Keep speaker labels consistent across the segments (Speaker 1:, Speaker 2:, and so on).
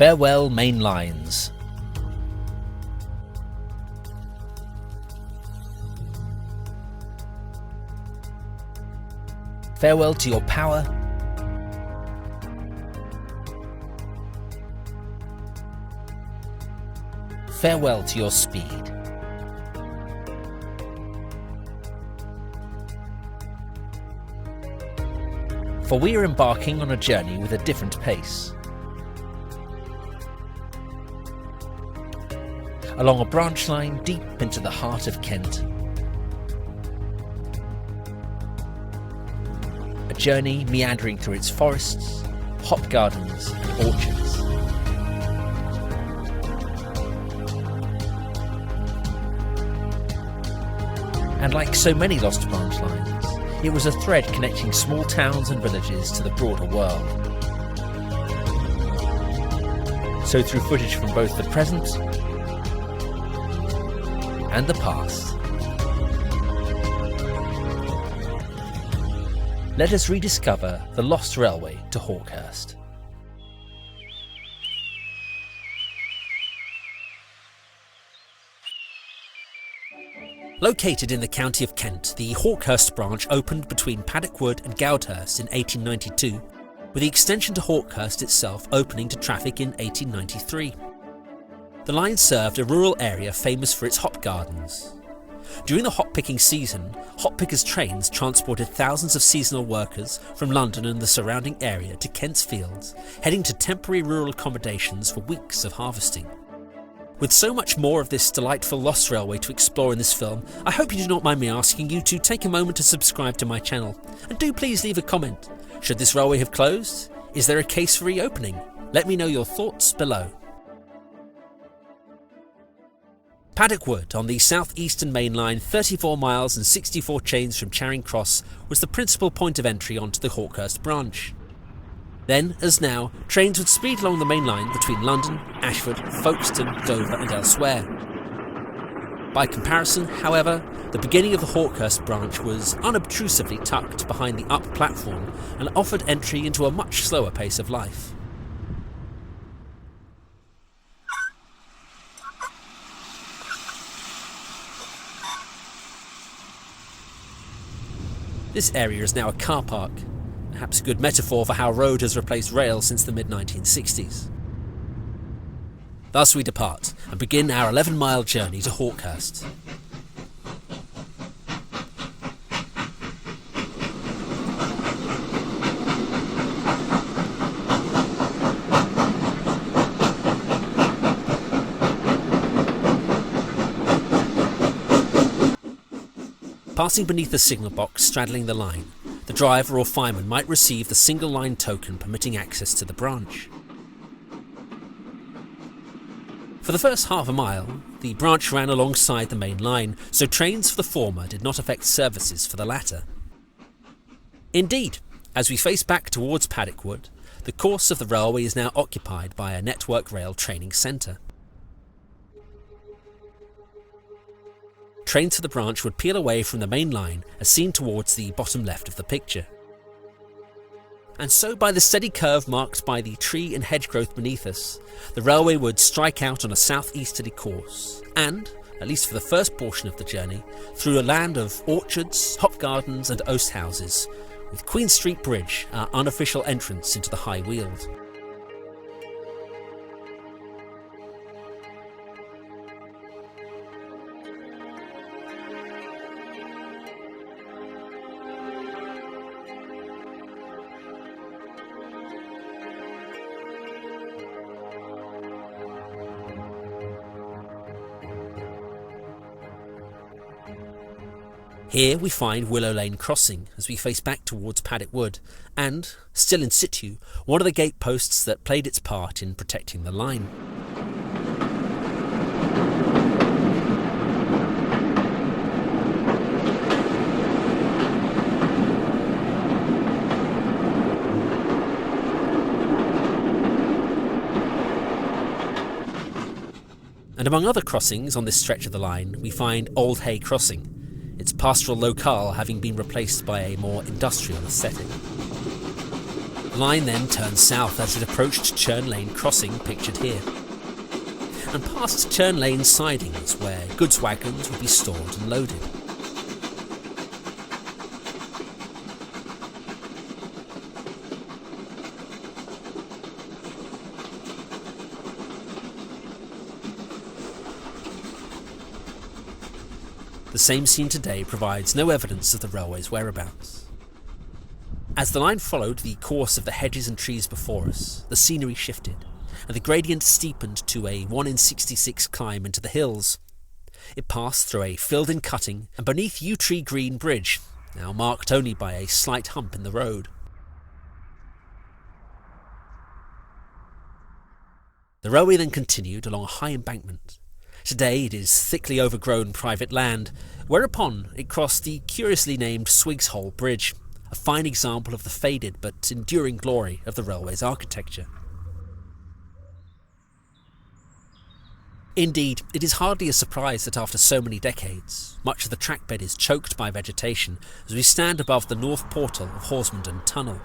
Speaker 1: Farewell main lines. Farewell to your power. Farewell to your speed. For we are embarking on a journey with a different pace. Along a branch line deep into the heart of Kent. A journey meandering through its forests, hop gardens and orchards. And like so many lost branch lines, it was a thread connecting small towns and villages to the broader world. So through footage from both the present and the past, let us rediscover the lost railway to Hawkhurst. Located in the county of Kent, the Hawkhurst branch opened between Paddock Wood and Goudhurst in 1892, with the extension to Hawkhurst itself opening to traffic in 1893. The line served a rural area famous for its hop gardens. During the hop picking season, hop pickers' trains transported thousands of seasonal workers from London and the surrounding area to Kent's fields, heading to temporary rural accommodations for weeks of harvesting. With so much more of this delightful lost railway to explore in this film, I hope you do not mind me asking you to take a moment to subscribe to my channel. And do please leave a comment. Should this railway have closed? Is there a case for reopening? Let me know your thoughts below. Paddock Wood on the south-eastern main line, 34 miles and 64 chains from Charing Cross, was the principal point of entry onto the Hawkhurst branch. Then, as now, trains would speed along the main line between London, Ashford, Folkestone, Dover and elsewhere. By comparison, however, the beginning of the Hawkhurst branch was unobtrusively tucked behind the up platform and offered entry into a much slower pace of life. This area is now a car park. Perhaps a good metaphor for how road has replaced rail since the mid-1960s. Thus we depart and begin our 11-mile journey to Hawkhurst. Passing beneath the signal box straddling the line, the driver or fireman might receive the single line token permitting access to the branch. For the first half a mile, the branch ran alongside the main line, so trains for the former did not affect services for the latter. Indeed, as we face back towards Paddock Wood, the course of the railway is now occupied by a Network Rail training centre. Trains for the branch would peel away from the main line as seen towards the bottom left of the picture. And so by the steady curve marked by the tree and hedge growth beneath us, the railway would strike out on a southeasterly course and, at least for the first portion of the journey, through a land of orchards, hop gardens and oast houses, with Queen Street Bridge our unofficial entrance into the High Weald. Here we find Willow Lane Crossing as we face back towards Paddock Wood and, still in situ, one of the gate posts that played its part in protecting the line. And among other crossings on this stretch of the line, we find Old Hay Crossing, its pastoral locale having been replaced by a more industrial aesthetic. The line then turned south as it approached Churn Lane crossing, pictured here, and past Churn Lane sidings where goods wagons would be stored and loaded. The same scene today provides no evidence of the railway's whereabouts. As the line followed the course of the hedges and trees before us, the scenery shifted, and the gradient steepened to a 1 in 66 climb into the hills. It passed through a filled-in cutting and beneath yew tree green bridge, now marked only by a slight hump in the road. The railway then continued along a high embankment. Today it is thickly overgrown private land, whereupon it crossed the curiously named Swig's Hole Bridge, a fine example of the faded but enduring glory of the railway's architecture. Indeed, it is hardly a surprise that after so many decades, much of the trackbed is choked by vegetation as we stand above the north portal of Horsmonden Tunnel.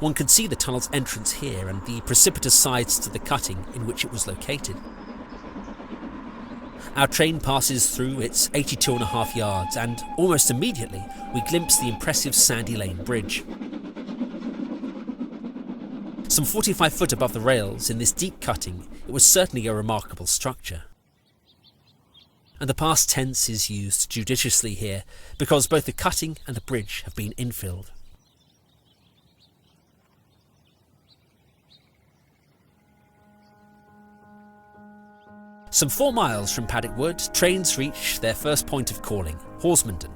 Speaker 1: One can see the tunnel's entrance here and the precipitous sides to the cutting in which it was located. Our train passes through its 82.5 yards and, almost immediately, we glimpse the impressive Sandy Lane Bridge. Some 45 foot above the rails, in this deep cutting, it was certainly a remarkable structure. And the past tense is used judiciously here, because both the cutting and the bridge have been infilled. Some 4 miles from Paddock Wood, trains reach their first point of calling, Horsmonden.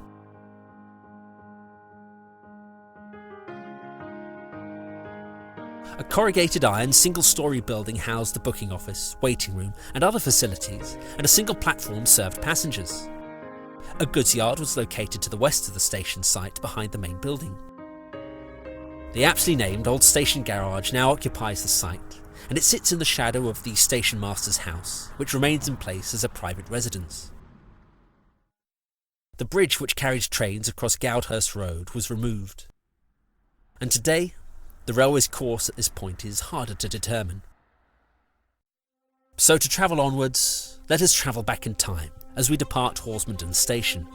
Speaker 1: A corrugated iron single-storey building housed the booking office, waiting room and other facilities, and a single platform served passengers. A goods yard was located to the west of the station site behind the main building. The aptly named Old Station Garage now occupies the site, and it sits in the shadow of the station master's house, which remains in place as a private residence. The bridge which carried trains across Goudhurst Road was removed, and today the railway's course at this point is harder to determine. So to travel onwards, let us travel back in time as we depart Horsmonden Station.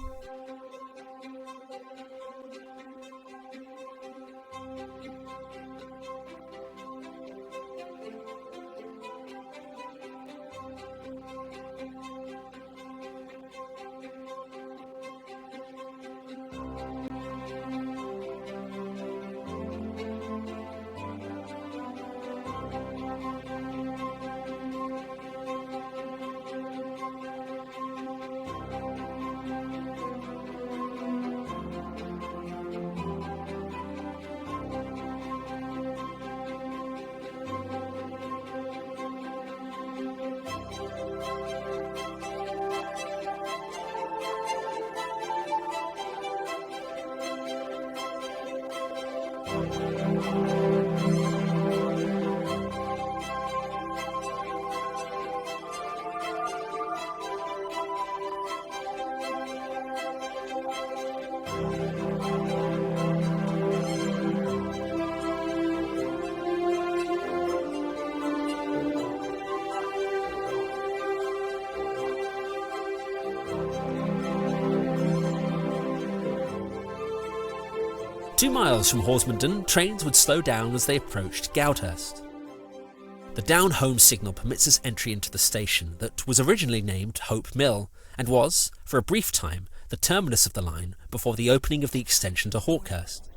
Speaker 1: Two miles from Horsmonden, trains would slow down as they approached Goudhurst. The down-home signal permits us entry into the station that was originally named Hope Mill and was, for a brief time, the terminus of the line before the opening of the extension to Hawkhurst.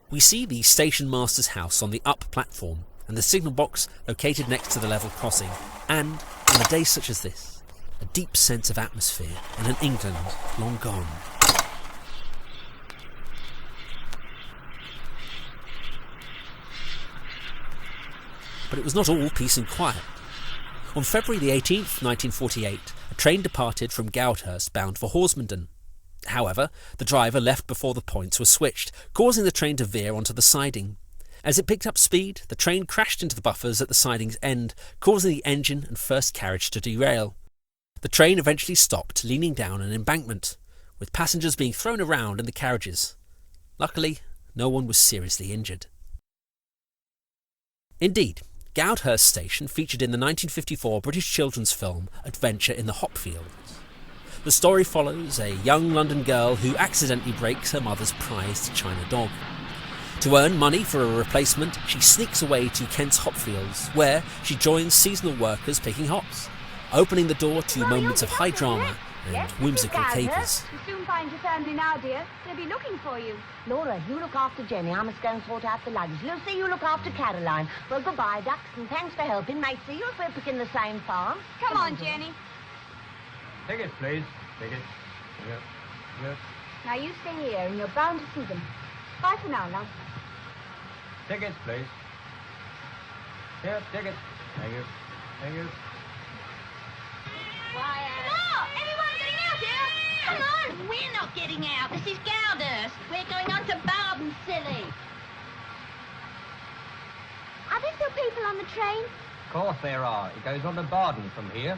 Speaker 1: We see the station master's house on the up platform and the signal box located next to the level crossing, and, on a day such as this, a deep sense of atmosphere in an England long gone. But it was not all peace and quiet. On February the 18th, 1948, a train departed from Goudhurst bound for Horsmonden. However, the driver left before the points were switched, causing the train to veer onto the siding. As it picked up speed, the train crashed into the buffers at the siding's end, causing the engine and first carriage to derail. The train eventually stopped, leaning down an embankment, with passengers being thrown around in the carriages. Luckily, no one was seriously injured. Indeed, Goudhurst Station featured in the 1954 British children's film Adventure in the Hopfields. The story follows a young London girl who accidentally breaks her mother's prized China dog. To earn money for a replacement, she sneaks away to Kent's Hopfields, where she joins seasonal workers picking hops, opening the door to moments of high drama and whimsical capers.
Speaker 2: You'll soon find your family now, dear. They'll be looking for you.
Speaker 3: Laura, you look after Jenny. I must go and sort out the luggage. Lucy, you look after Caroline. Well, goodbye, ducks, and thanks for helping. May see you if we're picking the same farm.
Speaker 2: Come on, Jenny.
Speaker 4: Tickets, please. Tickets. Yep.
Speaker 2: Now you stay here, and you're bound to see them. Bye for now, love.
Speaker 4: Tickets, please. Here, tickets. Thank you. Thank you.
Speaker 2: Quiet. Oh, everyone's getting out here.
Speaker 3: Come on, we're not getting out. This is Goudhurst. We're going on to Pattenden, silly.
Speaker 2: Are there still people on the train?
Speaker 4: Of course there are. It goes on to Pattenden from here.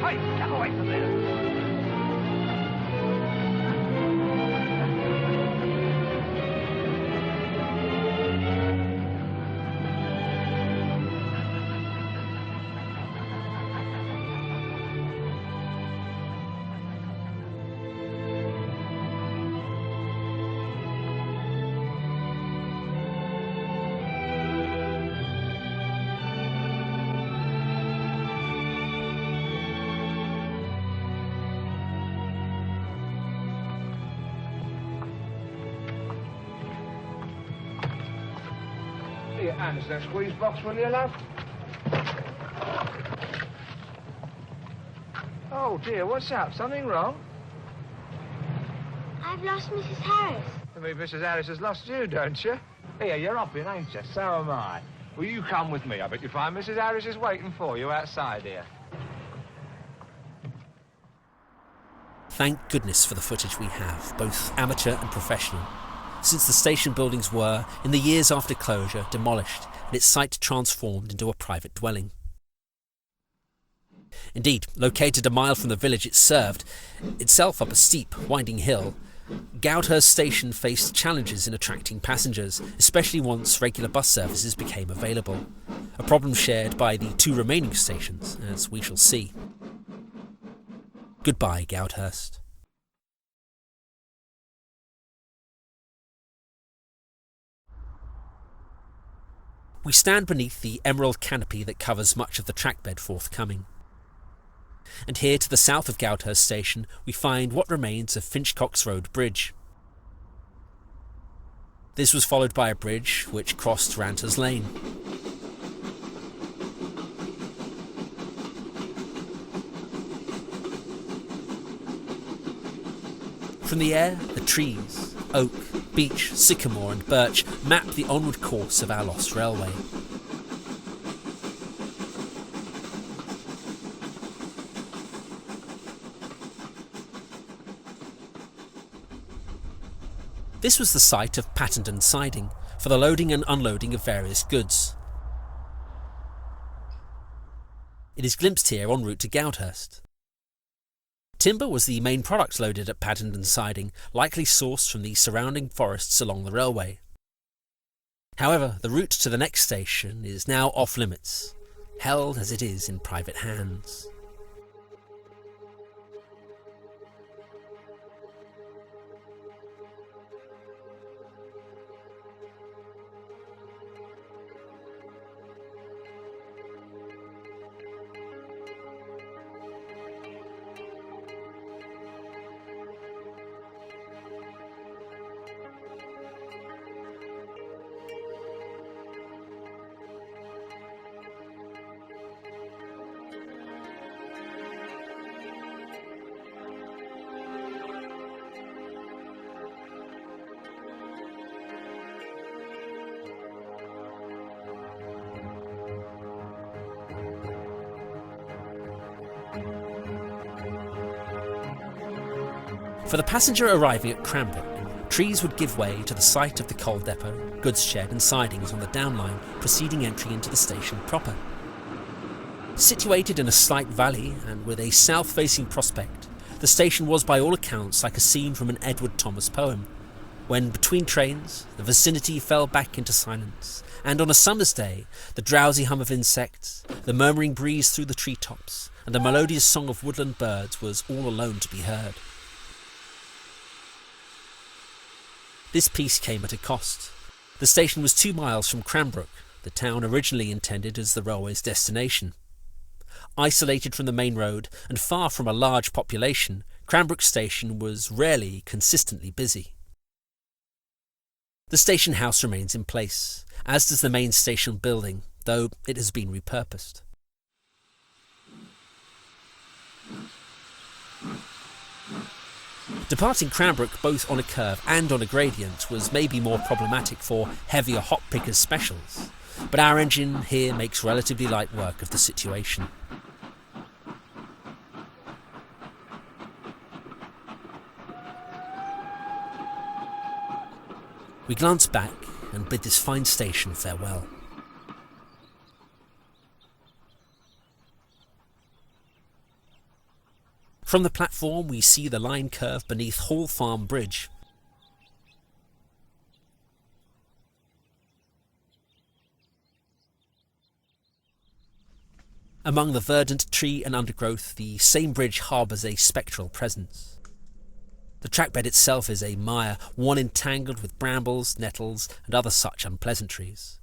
Speaker 4: Hey, get away from there.
Speaker 5: Here, Anne's that squeeze box, will you, love? Oh, dear, what's up? Something wrong?
Speaker 2: I've lost Mrs. Harris.
Speaker 5: I mean, Mrs. Harris has lost you, don't you? Here, you're off in, ain't you? So am I. Will you come with me? I bet you find Mrs. Harris is waiting for you outside here.
Speaker 1: Thank goodness for the footage we have, both amateur and professional, since the station buildings were, in the years after closure, demolished and its site transformed into a private dwelling. Indeed, located a mile from the village it served, itself up a steep, winding hill, Goudhurst Station faced challenges in attracting passengers, especially once regular bus services became available, a problem shared by the two remaining stations, as we shall see. Goodbye, Goudhurst. We stand beneath the emerald canopy that covers much of the trackbed forthcoming. And here to the south of Goudhurst Station we find what remains of Finchcox Road Bridge. This was followed by a bridge which crossed Ranter's Lane. From the air, the trees, oak, beech, sycamore and birch map the onward course of our lost railway. This was the site of Pattenden Siding for the loading and unloading of various goods. It is glimpsed here en route to Goudhurst. Timber was the main product loaded at Pattenden Siding, likely sourced from the surrounding forests along the railway. However, the route to the next station is now off limits, held as it is in private hands. For the passenger arriving at Cranbrook, trees would give way to the site of the coal depot, goods shed and sidings on the downline preceding entry into the station proper. Situated in a slight valley and with a south-facing prospect, the station was by all accounts like a scene from an Edward Thomas poem, when between trains the vicinity fell back into silence, and on a summer's day the drowsy hum of insects, the murmuring breeze through the treetops, and the melodious song of woodland birds was all alone to be heard. This piece came at a cost. The station was 2 miles from Cranbrook, the town originally intended as the railway's destination. Isolated from the main road and far from a large population, Cranbrook station was rarely consistently busy. The station house remains in place, as does the main station building, though it has been repurposed. Departing Cranbrook both on a curve and on a gradient was maybe more problematic for heavier hop pickers specials, but our engine here makes relatively light work of the situation. We glance back and bid this fine station farewell. From the platform we see the line curve beneath Hall Farm Bridge. Among the verdant tree and undergrowth, the same bridge harbours a spectral presence. The trackbed itself is a mire, one entangled with brambles, nettles, and other such unpleasantries.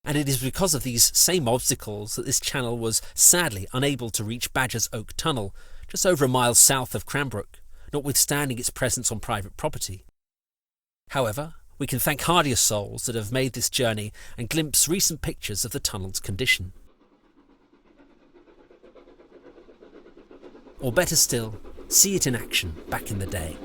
Speaker 1: And it is because of these same obstacles that this channel was sadly unable to reach Badger's Oak Tunnel, just over a mile south of Cranbrook, notwithstanding its presence on private property. However, we can thank hardier souls that have made this journey and glimpse recent pictures of the tunnel's condition. Or better still, see it in action back in the day.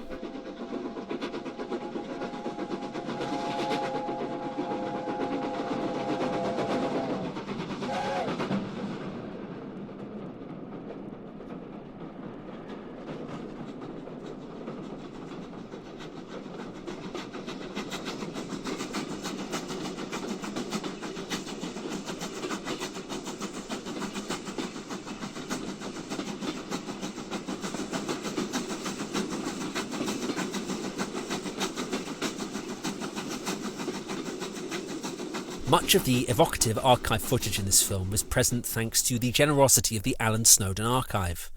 Speaker 1: Much of the evocative archive footage in this film is present thanks to the generosity of the Alan Snowdon Archive,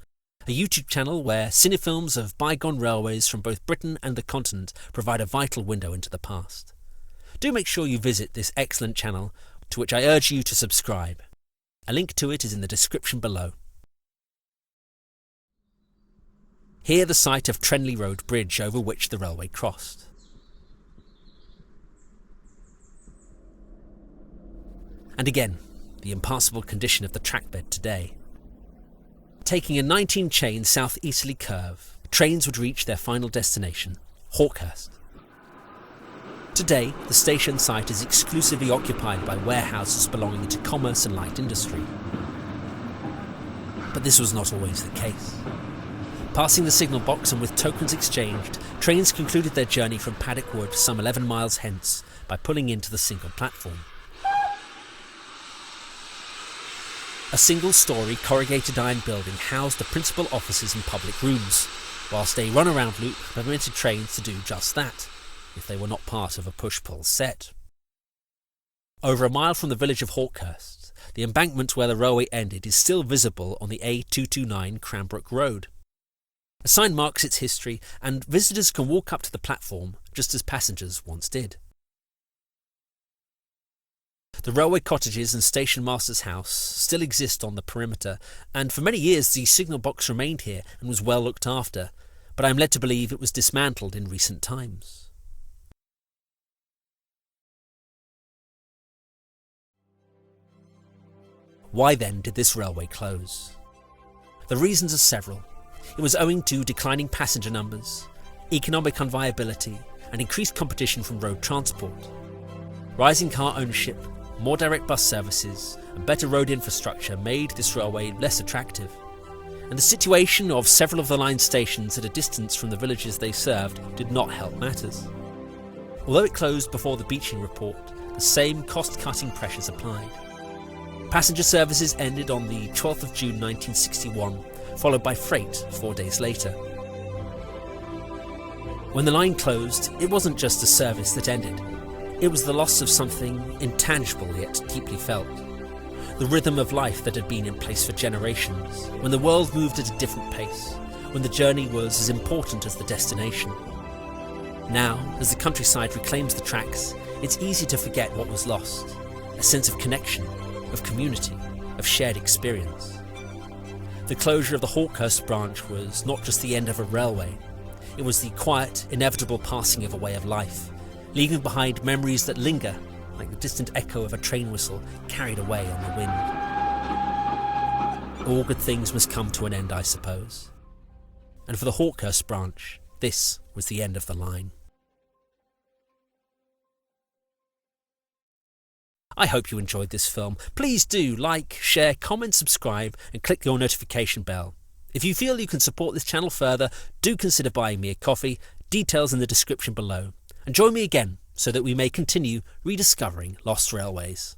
Speaker 1: a YouTube channel where cinefilms of bygone railways from both Britain and the continent provide a vital window into the past. Do make sure you visit this excellent channel, to which I urge you to subscribe. A link to it is in the description below. Here the site of Trenley Road Bridge over which the railway crossed. And again, the impassable condition of the trackbed today. Taking a 19-chain south-easterly curve, trains would reach their final destination, Hawkhurst. Today, the station site is exclusively occupied by warehouses belonging to commerce and light industry. But this was not always the case. Passing the signal box and with tokens exchanged, trains concluded their journey from Paddock Wood some 11 miles hence by pulling into the single platform. A single-storey corrugated iron building housed the principal offices and public rooms, whilst a runaround loop permitted trains to do just that, if they were not part of a push-pull set. Over a mile from the village of Hawkhurst, the embankment where the railway ended is still visible on the A229 Cranbrook Road. A sign marks its history, and visitors can walk up to the platform just as passengers once did. The railway cottages and station master's house still exist on the perimeter, and for many years the signal box remained here and was well looked after, but I am led to believe it was dismantled in recent times. Why then did this railway close? The reasons are several. It was owing to declining passenger numbers, economic unviability, and increased competition from road transport. Rising car ownership, more direct bus services, and better road infrastructure made this railway less attractive. and the situation of several of the line stations at a distance from the villages they served did not help matters. Although it closed before the beaching report, the same cost-cutting pressures applied. Passenger services ended on the 12th of June 1961, followed by freight 4 days later. When the line closed, it wasn't just a service that ended. It was the loss of something intangible yet deeply felt. The rhythm of life that had been in place for generations, when the world moved at a different pace, when the journey was as important as the destination. Now, as the countryside reclaims the tracks, it's easy to forget what was lost, a sense of connection, of community, of shared experience. The closure of the Hawkhurst branch was not just the end of a railway, it was the quiet, inevitable passing of a way of life, leaving behind memories that linger like the distant echo of a train whistle carried away on the wind. All good things must come to an end, I suppose. And for the Hawkhurst branch, this was the end of the line. I hope you enjoyed this film. Please do like, share, comment, subscribe and click your notification bell. If you feel you can support this channel further, do consider buying me a coffee, details in the description below. And join me again so that we may continue rediscovering lost railways.